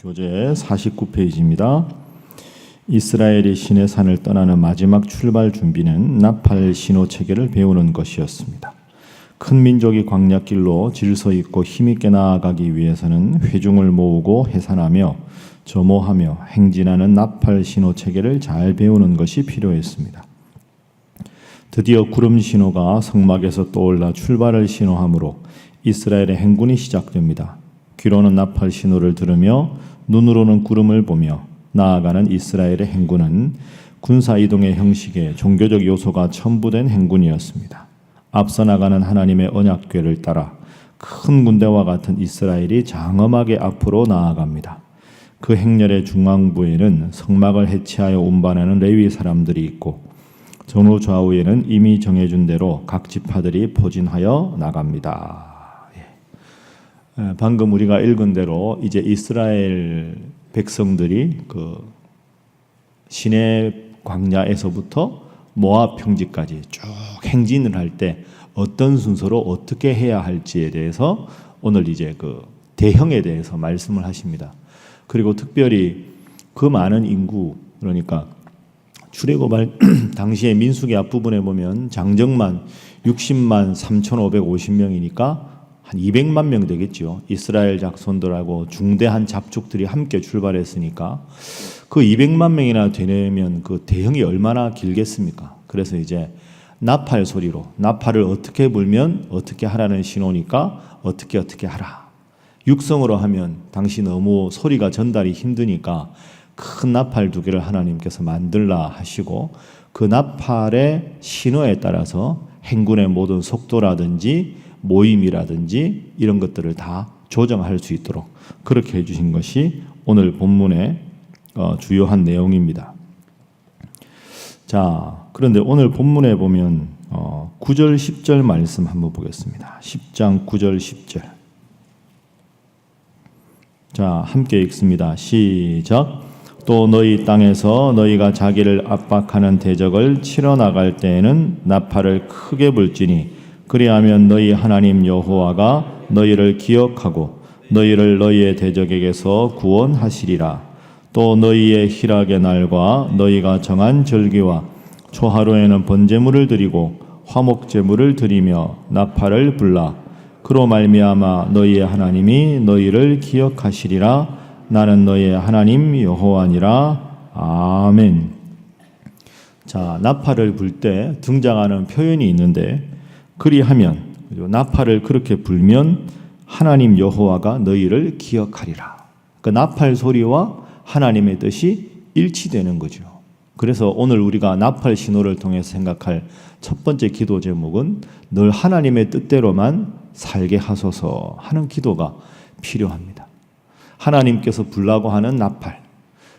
교재 49페이지입니다. 이스라엘이 시내 산을 떠나는 마지막 출발 준비는 나팔 신호 체계를 배우는 것이었습니다. 큰 민족이 광야길로 질서 있고 힘있게 나아가기 위해서는 회중을 모으고 해산하며 점호하며 행진하는 나팔 신호 체계를 잘 배우는 것이 필요했습니다. 드디어 구름 신호가 성막에서 떠올라 출발을 신호하므로 이스라엘의 행군이 시작됩니다. 귀로는 나팔 신호를 들으며 눈으로는 구름을 보며 나아가는 이스라엘의 행군은 군사 이동의 형식에 종교적 요소가 첨부된 행군이었습니다. 앞서 나가는 하나님의 언약궤를 따라 큰 군대와 같은 이스라엘이 장엄하게 앞으로 나아갑니다. 그 행렬의 중앙부에는 성막을 해체하여 운반하는 레위 사람들이 있고 전후 좌우에는 이미 정해준 대로 각 지파들이 포진하여 나갑니다. 방금 우리가 읽은 대로 이제 이스라엘 백성들이 그 시내 광야에서부터 모압 평지까지 쭉 행진을 할 때 어떤 순서로 어떻게 해야 할지에 대해서 오늘 이제 그 대형에 대해서 말씀을 하십니다. 그리고 특별히 그 많은 인구, 그러니까 출애굽할 당시의 민수기 앞부분에 보면 장정만 60만 3,550명이니까 한 200만 명 되겠죠. 이스라엘 자손들하고 중대한 잡족들이 함께 출발했으니까 그 200만 명이나 되려면 그 대형이 얼마나 길겠습니까? 그래서 이제 나팔 소리로 나팔을 어떻게 불면 어떻게 하라는 신호니까 어떻게 하라. 육성으로 하면 당시 너무 소리가 전달이 힘드니까 큰 나팔 2개를 하나님께서 만들라 하시고 그 나팔의 신호에 따라서 행군의 모든 속도라든지 모임이라든지 이런 것들을 다 조정할 수 있도록 그렇게 해주신 것이 오늘 본문의 주요한 내용입니다. 자, 그런데 오늘 본문에 보면 9절 10절 말씀 한번 보겠습니다. 10장 9절 10절. 자, 함께 읽습니다. 시작. 또 너희 땅에서 너희가 자기를 압박하는 대적을 치러 나갈 때에는 나팔을 크게 불지니 그리하면 너희 하나님 여호와가 너희를 기억하고 너희를 너희의 대적에게서 구원하시리라. 또 너희의 희락의 날과 너희가 정한 절기와 초하루에는 번제물을 드리고 화목제물을 드리며 나팔을 불라. 그로 말미암아 너희의 하나님이 너희를 기억하시리라. 나는 너희의 하나님 여호와니라. 아멘. 자, 나팔을 불 때 등장하는 표현이 있는데 그리하면 나팔을 그렇게 불면 하나님 여호와가 너희를 기억하리라. 그 나팔 소리와 하나님의 뜻이 일치되는 거죠. 그래서 오늘 우리가 나팔 신호를 통해서 생각할 첫 번째 기도 제목은 늘 하나님의 뜻대로만 살게 하소서 하는 기도가 필요합니다. 하나님께서 불라고 하는 나팔,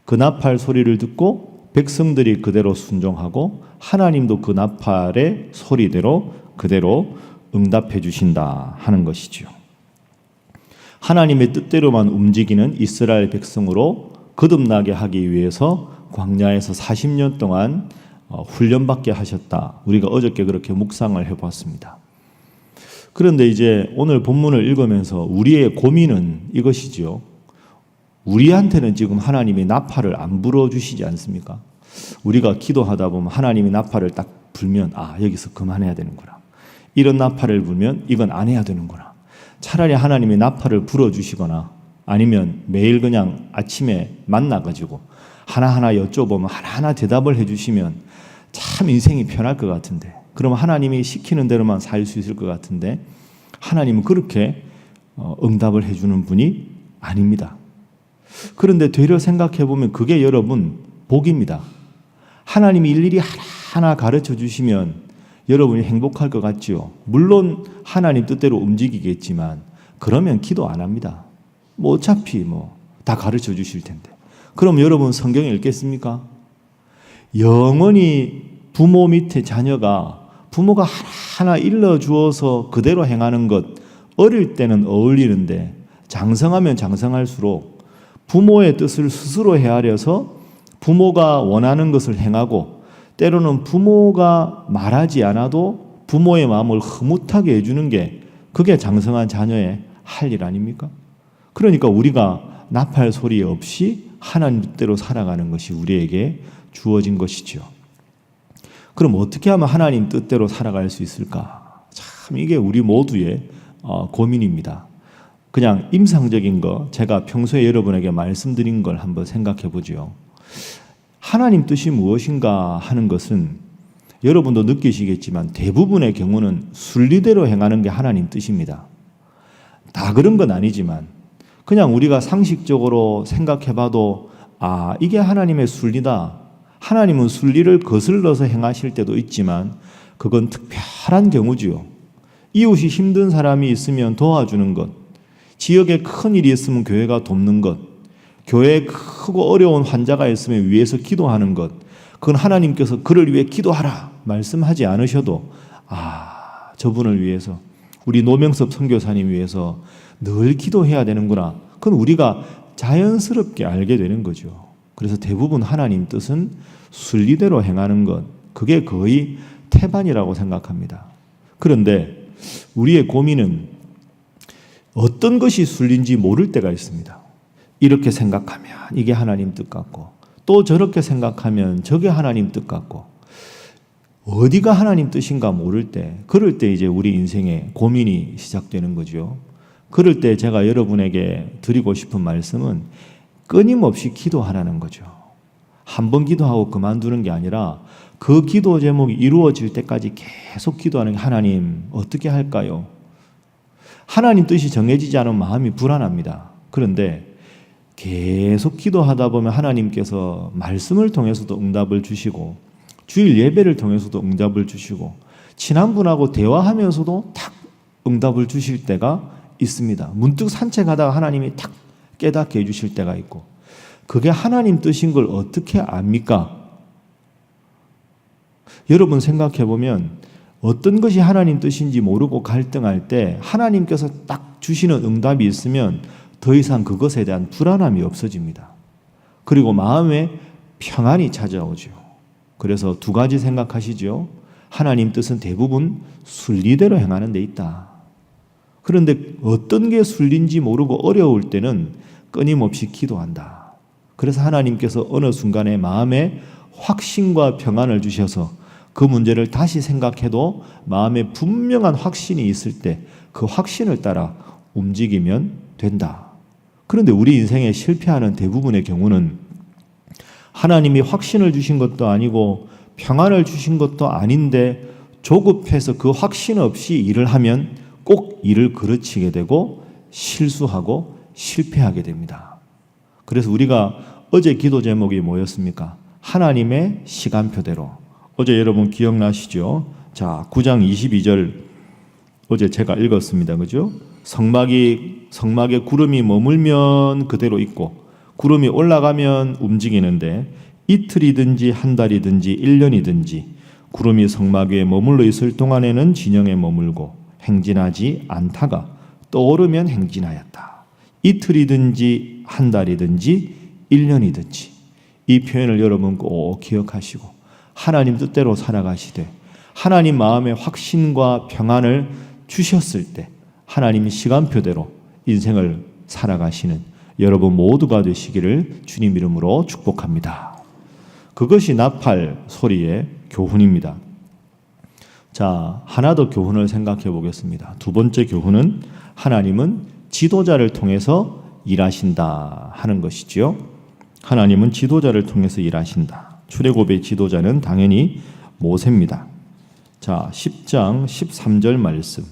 그 나팔 소리를 듣고 백성들이 그대로 순종하고 하나님도 그 나팔의 소리대로 그대로 응답해 주신다 하는 것이지요. 하나님의 뜻대로만 움직이는 이스라엘 백성으로 거듭나게 하기 위해서 광야에서 40년 동안 훈련받게 하셨다. 우리가 어저께 그렇게 묵상을 해보았습니다. 그런데 이제 오늘 본문을 읽으면서 우리의 고민은 이것이지요. 우리한테는 지금 하나님이 나팔을 안 불어주시지 않습니까? 우리가 기도하다 보면 하나님이 나팔을 딱 불면 여기서 그만해야 되는구나. 이런 나팔을 불면 이건 안 해야 되는구나. 차라리 하나님이 나팔을 불어주시거나 아니면 매일 그냥 아침에 만나가지고 하나하나 여쭤보면 하나하나 대답을 해주시면 참 인생이 편할 것 같은데, 그러면 하나님이 시키는 대로만 살 수 있을 것 같은데 하나님은 그렇게 응답을 해주는 분이 아닙니다. 그런데 되려 생각해보면 그게 여러분 복입니다. 하나님이 일일이 하나하나 가르쳐 주시면 여러분이 행복할 것 같지요. 물론 하나님 뜻대로 움직이겠지만 그러면 기도 안 합니다. 어차피 다 가르쳐 주실 텐데. 그럼 여러분 성경 읽겠습니까? 영원히 부모 밑에 자녀가 부모가 하나하나 일러주어서 그대로 행하는 것 어릴 때는 어울리는데 장성하면 장성할수록 부모의 뜻을 스스로 헤아려서 부모가 원하는 것을 행하고 때로는 부모가 말하지 않아도 부모의 마음을 흐뭇하게 해주는 게 그게 장성한 자녀의 할 일 아닙니까? 그러니까 우리가 나팔 소리 없이 하나님 뜻대로 살아가는 것이 우리에게 주어진 것이죠. 그럼 어떻게 하면 하나님 뜻대로 살아갈 수 있을까? 참 이게 우리 모두의 고민입니다. 그냥 임상적인 거 제가 평소에 여러분에게 말씀드린 걸 한번 생각해 보죠. 하나님 뜻이 무엇인가 하는 것은 여러분도 느끼시겠지만 대부분의 경우는 순리대로 행하는 게 하나님 뜻입니다. 다 그런 건 아니지만 그냥 우리가 상식적으로 생각해 봐도 이게 하나님의 순리다. 하나님은 순리를 거슬러서 행하실 때도 있지만 그건 특별한 경우지요. 이웃이 힘든 사람이 있으면 도와주는 것, 지역에 큰 일이 있으면 교회가 돕는 것, 교회에 크고 어려운 환자가 있으면 위해서 기도하는 것, 그건 하나님께서 그를 위해 기도하라 말씀하지 않으셔도 저분을 위해서, 우리 노명섭 선교사님 위해서 늘 기도해야 되는구나. 그건 우리가 자연스럽게 알게 되는 거죠. 그래서 대부분 하나님 뜻은 순리대로 행하는 것, 그게 거의 태반이라고 생각합니다. 그런데 우리의 고민은 어떤 것이 순리인지 모를 때가 있습니다. 이렇게 생각하면 이게 하나님 뜻 같고 또 저렇게 생각하면 저게 하나님 뜻 같고 어디가 하나님 뜻인가 모를 때, 그럴 때 이제 우리 인생의 고민이 시작되는 거죠. 그럴 때 제가 여러분에게 드리고 싶은 말씀은 끊임없이 기도하라는 거죠. 한 번 기도하고 그만두는 게 아니라 그 기도 제목이 이루어질 때까지 계속 기도하는 게, 하나님 어떻게 할까요? 하나님 뜻이 정해지지 않은 마음이 불안합니다. 그런데 계속 기도하다 보면 하나님께서 말씀을 통해서도 응답을 주시고 주일 예배를 통해서도 응답을 주시고 친한 분하고 대화하면서도 탁 응답을 주실 때가 있습니다. 문득 산책하다가 하나님이 탁 깨닫게 해주실 때가 있고, 그게 하나님 뜻인 걸 어떻게 압니까? 여러분 생각해 보면 어떤 것이 하나님 뜻인지 모르고 갈등할 때 하나님께서 딱 주시는 응답이 있으면 더 이상 그것에 대한 불안함이 없어집니다. 그리고 마음에 평안이 찾아오죠. 그래서 두 가지 생각하시죠. 하나님 뜻은 대부분 순리대로 행하는 데 있다. 그런데 어떤 게 순리인지 모르고 어려울 때는 끊임없이 기도한다. 그래서 하나님께서 어느 순간에 마음에 확신과 평안을 주셔서 그 문제를 다시 생각해도 마음에 분명한 확신이 있을 때 그 확신을 따라 움직이면 된다. 그런데 우리 인생에 실패하는 대부분의 경우는 하나님이 확신을 주신 것도 아니고 평안을 주신 것도 아닌데 조급해서 그 확신 없이 일을 하면 꼭 일을 그르치게 되고 실수하고 실패하게 됩니다. 그래서 우리가 어제 기도 제목이 뭐였습니까? 하나님의 시간표대로. 어제 여러분 기억나시죠? 자, 9장 22절 어제 제가 읽었습니다. 그죠? 성막에 구름이 머물면 그대로 있고 구름이 올라가면 움직이는데 이틀이든지 한 달이든지 1년이든지 구름이 성막 위에 머물러 있을 동안에는 진영에 머물고 행진하지 않다가 떠오르면 행진하였다. 이틀이든지 한 달이든지 1년이든지, 이 표현을 여러분 꼭 기억하시고 하나님 뜻대로 살아가시되 하나님 마음의 확신과 평안을 주셨을 때 하나님 시간표대로 인생을 살아가시는 여러분 모두가 되시기를 주님 이름으로 축복합니다. 그것이 나팔 소리의 교훈입니다. 자, 하나 더 교훈을 생각해 보겠습니다. 두 번째 교훈은 하나님은 지도자를 통해서 일하신다 하는 것이지요. 하나님은 지도자를 통해서 일하신다. 출애굽의 지도자는 당연히 모세입니다. 자, 10장 13절 말씀.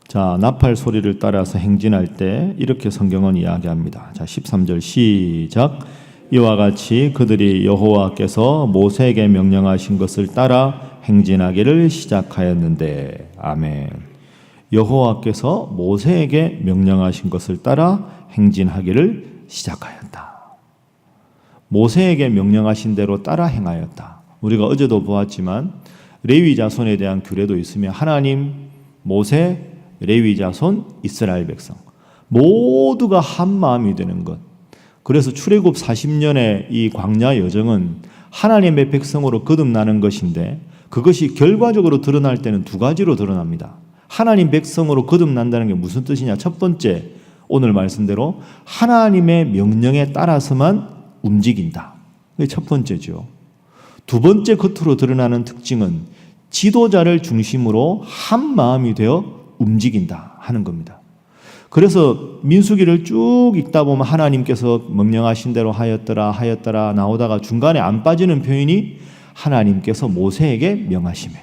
자, 나팔 소리를 따라서 행진할 때 이렇게 성경은 이야기합니다. 자, 13절 시작. 이와 같이 그들이 여호와께서 모세에게 명령하신 것을 따라 행진하기를 시작하였는데. 아멘. 여호와께서 모세에게 명령하신 것을 따라 행진하기를 시작하였다. 모세에게 명령하신 대로 따라 행하였다. 우리가 어제도 보았지만 레위 자손에 대한 규례도 있으며 하나님, 모세, 레위 자손, 이스라엘 백성 모두가 한 마음이 되는 것. 그래서 출애굽 40년의 이 광야 여정은 하나님의 백성으로 거듭나는 것인데 그것이 결과적으로 드러날 때는 두 가지로 드러납니다. 하나님 백성으로 거듭난다는 게 무슨 뜻이냐? 첫 번째, 오늘 말씀대로 하나님의 명령에 따라서만 움직인다. 그게 첫 번째죠. 두 번째 겉으로 드러나는 특징은 지도자를 중심으로 한 마음이 되어 움직인다 하는 겁니다. 그래서 민수기를 쭉 읽다 보면 하나님께서 명령하신 대로 하였더라 나오다가 중간에 안 빠지는 표현이 하나님께서 모세에게 명하시매,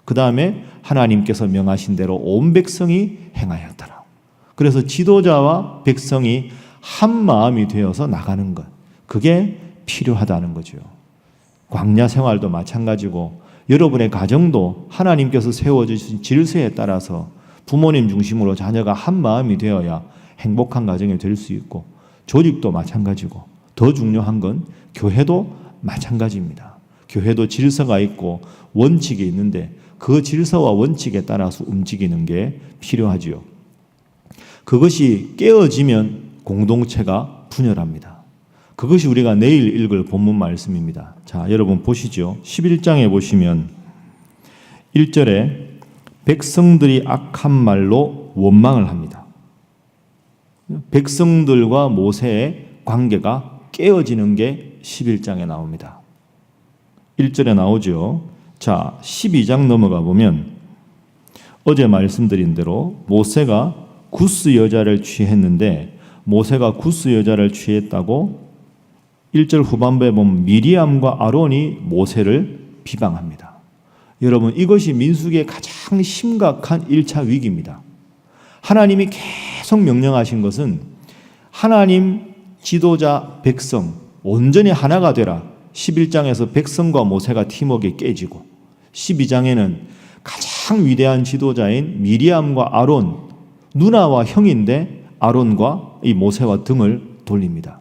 그 다음에 하나님께서 명하신 대로 온 백성이 행하였더라. 그래서 지도자와 백성이 한 마음이 되어서 나가는 것, 그게 필요하다는 거죠. 광야 생활도 마찬가지고 여러분의 가정도 하나님께서 세워주신 질서에 따라서 부모님 중심으로 자녀가 한 마음이 되어야 행복한 가정이 될 수 있고, 조직도 마찬가지고, 더 중요한 건 교회도 마찬가지입니다. 교회도 질서가 있고 원칙이 있는데 그 질서와 원칙에 따라서 움직이는 게 필요하지요. 그것이 깨어지면 공동체가 분열합니다. 그것이 우리가 내일 읽을 본문 말씀입니다. 자, 여러분 보시죠. 11장에 보시면 1절에 백성들이 악한 말로 원망을 합니다. 백성들과 모세의 관계가 깨어지는 게 11장에 나옵니다. 1절에 나오죠. 자, 12장 넘어가 보면 어제 말씀드린 대로 모세가 구스 여자를 취했는데, 모세가 구스 여자를 취했다고 1절 후반부에 보면 미리암과 아론이 모세를 비방합니다. 여러분, 이것이 민수기의 가장 심각한 1차 위기입니다. 하나님이 계속 명령하신 것은 하나님, 지도자, 백성 온전히 하나가 되라. 11장에서 백성과 모세가 팀워크가 깨지고, 12장에는 가장 위대한 지도자인 미리암과 아론, 누나와 형인데 아론과 이 모세와 등을 돌립니다.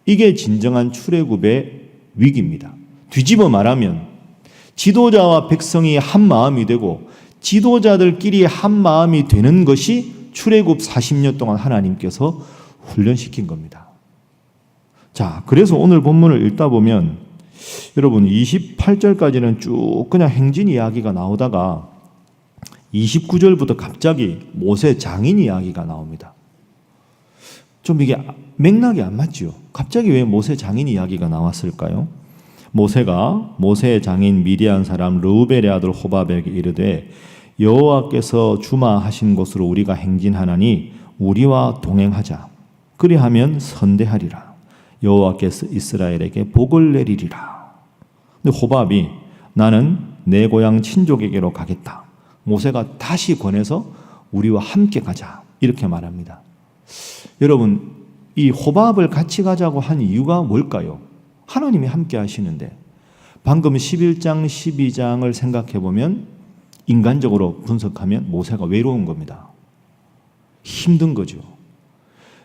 이게 진정한 출애굽의 위기입니다. 뒤집어 말하면 지도자와 백성이 한 마음이 되고 지도자들끼리 한 마음이 되는 것이 출애굽 40년 동안 하나님께서 훈련시킨 겁니다. 자, 그래서 오늘 본문을 읽다 보면 여러분 28절까지는 쭉 그냥 행진 이야기가 나오다가 29절부터 갑자기 모세 장인 이야기가 나옵니다. 좀 이게 맥락이 안 맞죠? 갑자기 왜 모세 장인 이야기가 나왔을까요? 모세가 모세의 장인 미디안 사람 르우벨의 아들 호밥에게 이르되 여호와께서 주마하신 곳으로 우리가 행진하나니 우리와 동행하자. 그리하면 선대하리라. 여호와께서 이스라엘에게 복을 내리리라. 근데 호밥이 나는 내 고향 친족에게로 가겠다. 모세가 다시 권해서 우리와 함께 가자. 이렇게 말합니다. 여러분, 이 호밥을 같이 가자고 한 이유가 뭘까요? 하나님이 함께 하시는데, 방금 11장, 12장을 생각해 보면 인간적으로 분석하면 모세가 외로운 겁니다. 힘든 거죠.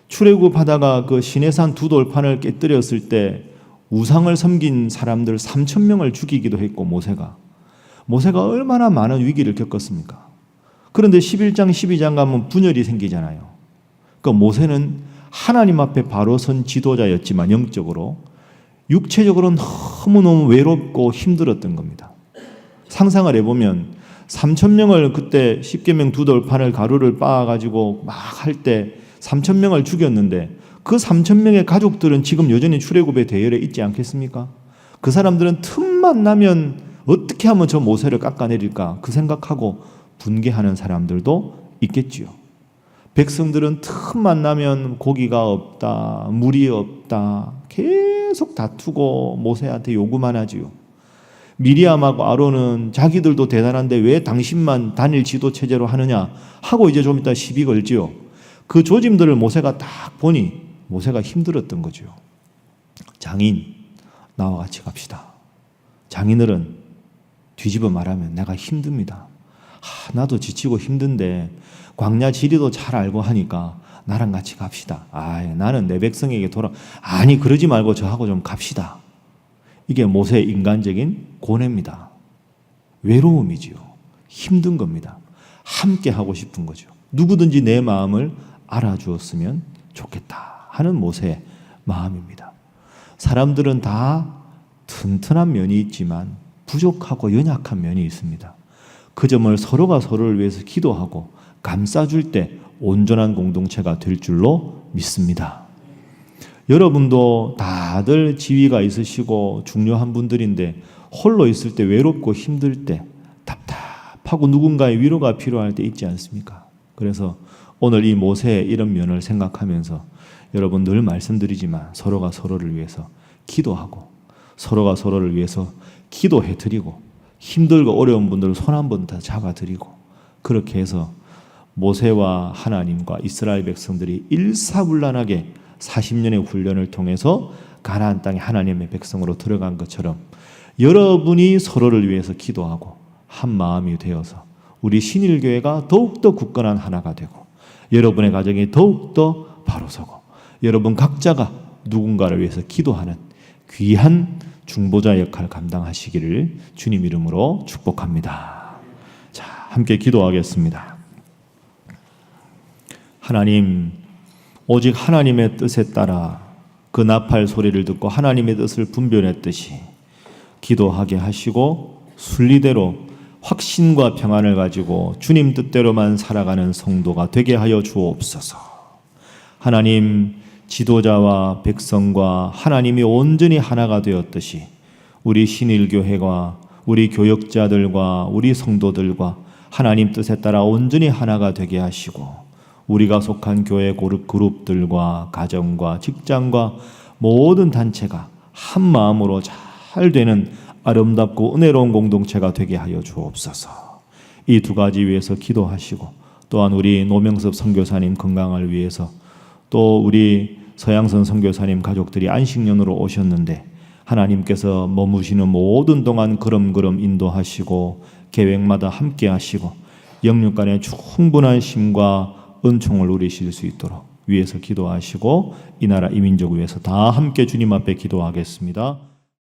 출애굽하다가 그 시내산 두 돌판을 깨뜨렸을 때 우상을 섬긴 사람들 3,000명을 죽이기도 했고, 모세가 얼마나 많은 위기를 겪었습니까? 그런데 11장, 12장 가면 분열이 생기잖아요. 그러니까 모세는 하나님 앞에 바로 선 지도자였지만 영적으로, 육체적으로는 너무너무 외롭고 힘들었던 겁니다. 상상을 해보면 3,000명을 그때 십계명 두 돌판을 가루를 빻아가지고 막 할 때 3,000명을 죽였는데 그 3,000명의 가족들은 지금 여전히 출애굽의 대열에 있지 않겠습니까? 그 사람들은 틈만 나면 어떻게 하면 저 모세를 깎아내릴까 그 생각하고 분개하는 사람들도 있겠지요. 백성들은 틈만 나면 고기가 없다, 물이 없다 계속 다투고 모세한테 요구만 하지요. 미리암하고 아론은 자기들도 대단한데 왜 당신만 단일 지도 체제로 하느냐 하고 이제 좀 이따 시비 걸지요. 그 조짐들을 모세가 딱 보니 모세가 힘들었던 거죠. 장인, 나와 같이 갑시다. 장인들은 뒤집어 말하면 내가 힘듭니다. 나도 지치고 힘든데 광야 지리도 잘 알고 하니까 나랑 같이 갑시다. 나는 내 백성에게 아니 그러지 말고 저하고 좀 갑시다. 이게 모세의 인간적인 고뇌입니다. 외로움이지요. 힘든 겁니다. 함께 하고 싶은 거죠. 누구든지 내 마음을 알아주었으면 좋겠다 하는 모세의 마음입니다. 사람들은 다 튼튼한 면이 있지만 부족하고 연약한 면이 있습니다. 그 점을 서로가 서로를 위해서 기도하고 감싸줄 때 온전한 공동체가 될 줄로 믿습니다. 여러분도 다들 지위가 있으시고 중요한 분들인데 홀로 있을 때 외롭고 힘들 때 답답하고 누군가의 위로가 필요할 때 있지 않습니까? 그래서 오늘 이 모세의 이런 면을 생각하면서 여러분 늘 말씀드리지만 서로가 서로를 위해서 기도하고 서로가 서로를 위해서 기도해드리고 힘들고 어려운 분들 손 한 번 더 잡아드리고 그렇게 해서 모세와 하나님과 이스라엘 백성들이 일사불란하게 40년의 훈련을 통해서 가나안 땅에 하나님의 백성으로 들어간 것처럼 여러분이 서로를 위해서 기도하고 한 마음이 되어서 우리 신일교회가 더욱더 굳건한 하나가 되고 여러분의 가정이 더욱더 바로 서고 여러분 각자가 누군가를 위해서 기도하는 귀한 중보자 역할을 감당하시기를 주님 이름으로 축복합니다. 자, 함께 기도하겠습니다. 하나님, 오직 하나님의 뜻에 따라 그 나팔 소리를 듣고 하나님의 뜻을 분별했듯이 기도하게 하시고 순리대로 확신과 평안을 가지고 주님 뜻대로만 살아가는 성도가 되게 하여 주옵소서. 하나님, 지도자와 백성과 하나님이 온전히 하나가 되었듯이 우리 신일교회와 우리 교역자들과 우리 성도들과 하나님 뜻에 따라 온전히 하나가 되게 하시고 우리가 속한 교회 그룹들과 가정과 직장과 모든 단체가 한 마음으로 잘 되는 아름답고 은혜로운 공동체가 되게 하여 주옵소서. 이 두 가지 위해서 기도하시고 또한 우리 노명섭 선교사님 건강을 위해서 또 우리 서양선 선교사님 가족들이 안식년으로 오셨는데 하나님께서 머무시는 모든 동안 걸음걸음 인도하시고 계획마다 함께 하시고 영육간의 충분한 힘과 은총을 누리실 수 있도록 위해서 기도하시고 이 나라 이 민족을 위해서 다 함께 주님 앞에 기도하겠습니다.